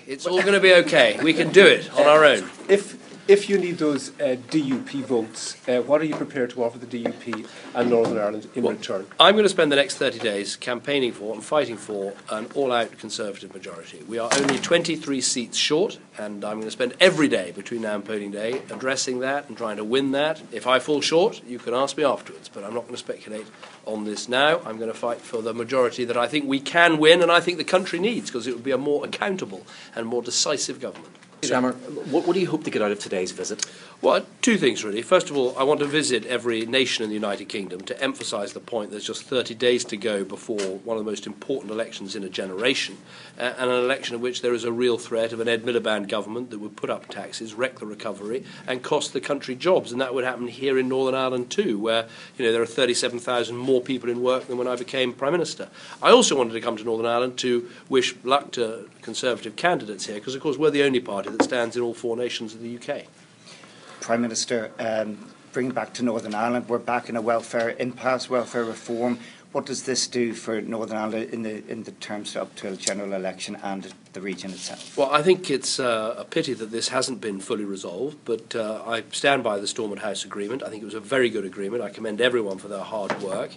It's all going to be okay. We can do it on our own. If you need those DUP votes, what are you prepared to offer the DUP and Northern Ireland in return? I'm going to spend the next 30 days campaigning for and fighting for an all-out Conservative majority. We are only 23 seats short, and I'm going to spend every day between now and polling day addressing that and trying to win that. If I fall short, you can ask me afterwards, but I'm not going to speculate on this now. I'm going to fight for the majority that I think we can win and I think the country needs, because it would be a more accountable and more decisive government. Shammer, what do you hope to get out of today's visit? Well, two things really. First of all, I want to visit every nation in the United Kingdom to emphasise the point there's just 30 days to go before one of the most important elections in a generation, and an election in which there is a real threat of an Ed Miliband government that would put up taxes, wreck the recovery, and cost the country jobs. And that would happen here in Northern Ireland too, where there are 37,000 more people in work than when I became Prime Minister. I also wanted to come to Northern Ireland to wish luck to Conservative candidates here, because of course we're the only party that stands in all four nations of the UK. Prime Minister, bring back to Northern Ireland. We're back in a welfare impasse, welfare reform. What does this do for Northern Ireland in the terms up to a general election and the region itself? Well, I think it's a pity that this hasn't been fully resolved, but I stand by the Stormont House agreement. I think it was a very good agreement. I commend everyone for their hard work.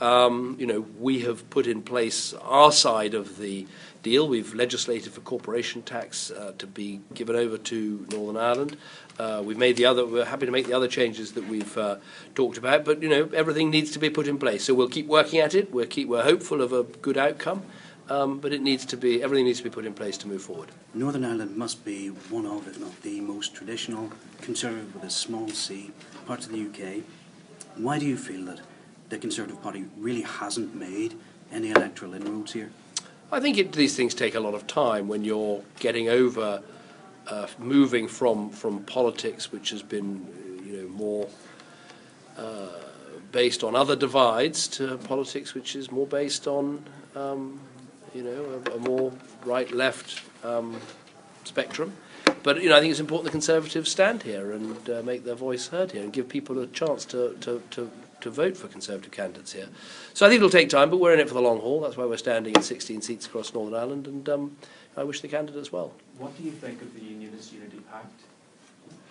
We have put in place our side of the deal. We've legislated for corporation tax to be given over to Northern Ireland. We're happy to make the other changes that we've talked about, but everything needs to be put in place. So we'll keep working at it. We're hopeful of a good outcome, but everything needs to be put in place to move forward. Northern Ireland must be one of, if not the most traditional, conservative with a small c, parts of the UK. Why do you feel that the Conservative Party really hasn't made any electoral inroads here? I think these things take a lot of time when you're getting over moving from politics, which has been more based on other divides, to politics which is more based on a more right-left spectrum. But I think it's important the Conservatives stand here and make their voice heard here and give people a chance to vote for Conservative candidates here. So I think it'll take time, but we're in it for the long haul. That's why we're standing in 16 seats across Northern Ireland, and I wish the candidates well. What do you think of the Unionist Unity Pact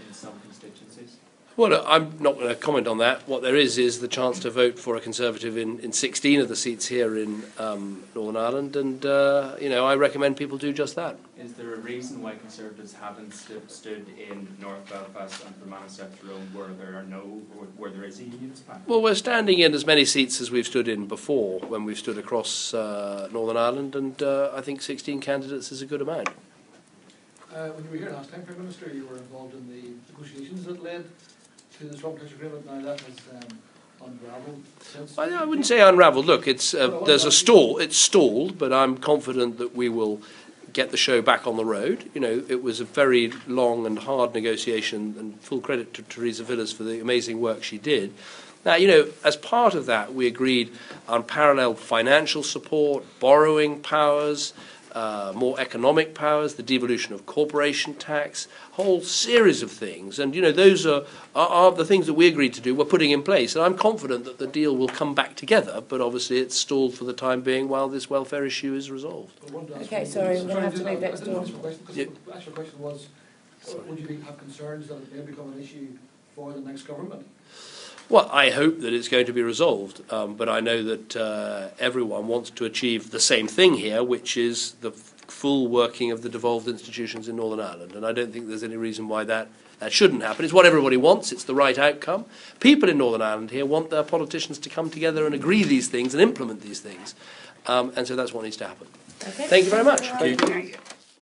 in some constituencies? Well, I'm not going to comment on that. What there is the chance to vote for a Conservative in 16 of the seats here in Northern Ireland, and I recommend people do just that. Is there a reason why Conservatives haven't stood in North Belfast and Fermanagh South Tyrone where there is a Unionist Pact? Well, we're standing in as many seats as we've stood in before when we've stood across Northern Ireland, and I think 16 candidates is a good amount. When you were here last time, Prime Minister, you were involved in the negotiations that led to the Stormont House agreement. Now that has unravelled since. I wouldn't say unravelled. Look, there's a stall. It's stalled, but I'm confident that we will get the show back on the road. It was a very long and hard negotiation, and full credit to Theresa Villas for the amazing work she did. Now, as part of that, we agreed on parallel financial support, borrowing powers, more economic powers, the devolution of corporation tax, a whole series of things. And, those are the things that we agreed to do, we're putting in place. And I'm confident that the deal will come back together, but obviously it's stalled for the time being while this welfare issue is resolved. Okay, sorry, we're going to have to move next door. The actual question was, would you have concerns that it may become an issue for the next government? Well, I hope that it's going to be resolved, but I know that everyone wants to achieve the same thing here, which is the full working of the devolved institutions in Northern Ireland, and I don't think there's any reason why that shouldn't happen. It's what everybody wants. It's the right outcome. People in Northern Ireland here want their politicians to come together and agree these things and implement these things, and so that's what needs to happen. Okay. Thank you very much. Thank you.